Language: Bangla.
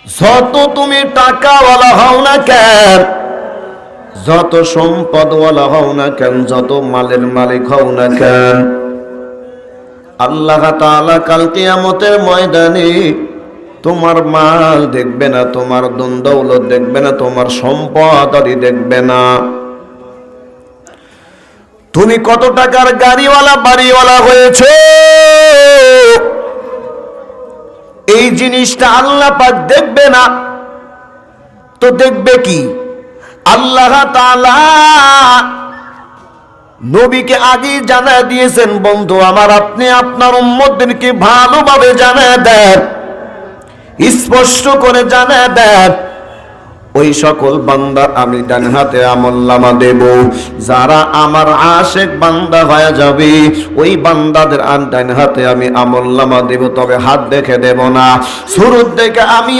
যত তুমি টাকাওয়ালা হও না কেন, যত সম্পদওয়ালা হও না কেন, যত মালের মালিক হও না কেন, আল্লাহ তাআলা কাল কিয়ামতের ময়দানে তোমার মাল দেখবে না, তোমার ধন দৌলত দেখবে না, তোমার সম্পদ আদি দেখবে না। তুমি কত টাকার গাড়িওয়ালা বাড়িওয়ালা হয়েছে, এই জিনিসটা আল্লাহ পাক দেখবে না। তো দেখবে কি? আল্লাহ তাআলা নবীকে আগে জানায় দিয়েছেন, বন্ধু আমার আপনি আপনার উম্মতদেরকে ভালোভাবে জানায় দেন, স্পষ্ট করে জানায় দেন, ওই সকল বান্দা আমি ডান হাতে আমলনামা দেব, যারা আমার আশিক বান্দা হয়ে যাবে ওই বান্দাদের ডান হাতে আমি আমলনামা দেব, তবে হাত দেখে দেব না, সুরত দেখে আমি